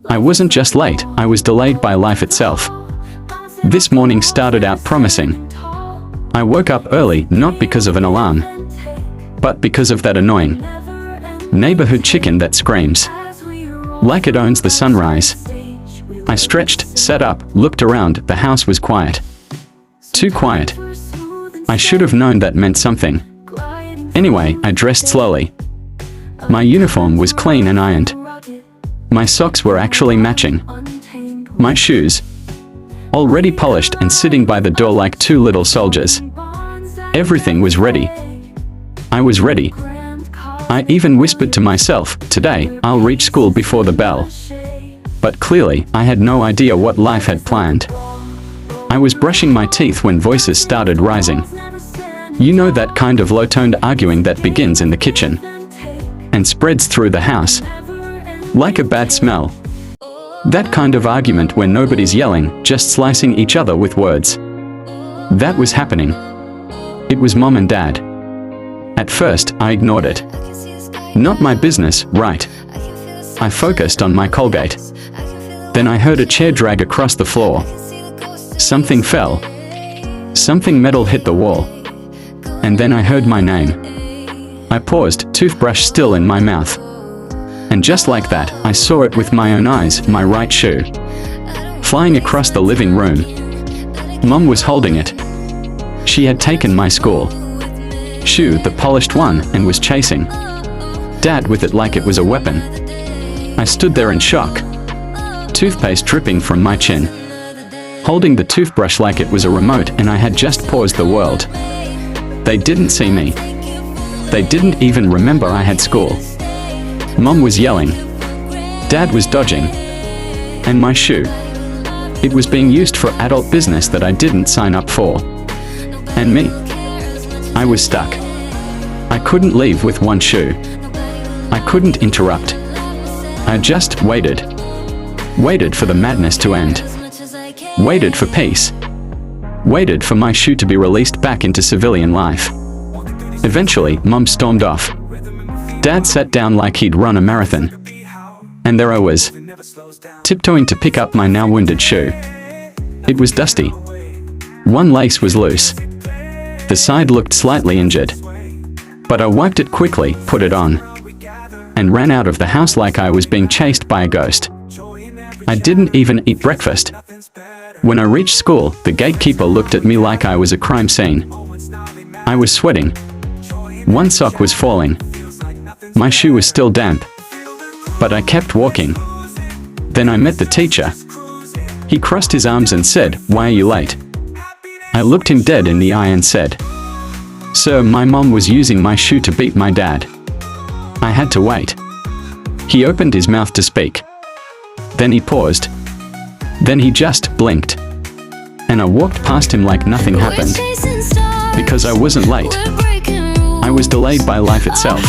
I wasn't just late, I was delayed by life itself. This morning started out promising. I woke up early not because of an alarm, but because of that annoying neighborhood chicken that screams like it owns the sunrise. I stretched, sat up, looked around. The house was quiet. Too quiet. I should have known that meant something. Anyway, I dressed slowly. My uniform was clean and ironed. My socks were actually matching. My shoes, already polished and sitting by the door like two little soldiers. Everything was ready. I was ready. I even whispered to myself, today, I'll reach school before the bell. But clearly, I had no idea what life had planned. I was brushing my teeth when voices started rising. You know, that kind of low-toned arguing that begins in the kitchen and spreads through the house like a bad smell. That kind of argument where nobody's yelling, just slicing each other with words. That was happening. It was Mom and Dad. At first, I ignored it. Not my business, right? I focused on my Colgate. Then I heard a chair drag across the floor. Something fell. Something metal hit the wall. And then I heard my name. I paused, toothbrush still in my mouth. And just like that, I saw it with my own eyes, my right shoe flying across the living room. Mom was holding it. She had taken my school shoe, the polished one, and was chasing Dad with it like it was a weapon. I stood there in shock, toothpaste dripping from my chin, holding the toothbrush like it was a remote, and I had just paused the world. They didn't see me. They didn't even remember I had school. Mom was yelling. Dad was dodging. And my shoe, it was being used for adult business that I didn't sign up for. And me, I was stuck. I couldn't leave with one shoe. I couldn't interrupt. I just waited. Waited for the madness to end. Waited for peace. Waited for my shoe to be released back into civilian life. Eventually, Mom stormed off. Dad sat down like he'd run a marathon. And there I was, tiptoeing to pick up my now wounded shoe. It was dusty. One lace was loose. The side looked slightly injured. But I wiped it quickly, put it on, and ran out of the house like I was being chased by a ghost. I didn't even eat breakfast. When I reached school, the gatekeeper looked at me like I was a crime scene. I was sweating. One sock was falling. My shoe was still damp. But I kept walking. Then I met the teacher. He crossed his arms and said, "Why are you late?" I looked him dead in the eye and said, "Sir, my mom was using my shoe to beat my dad." I had to wait. He opened his mouth to speak. Then he paused. Then he just blinked. And I walked past him like nothing happened. Because I wasn't late. I was delayed by life itself.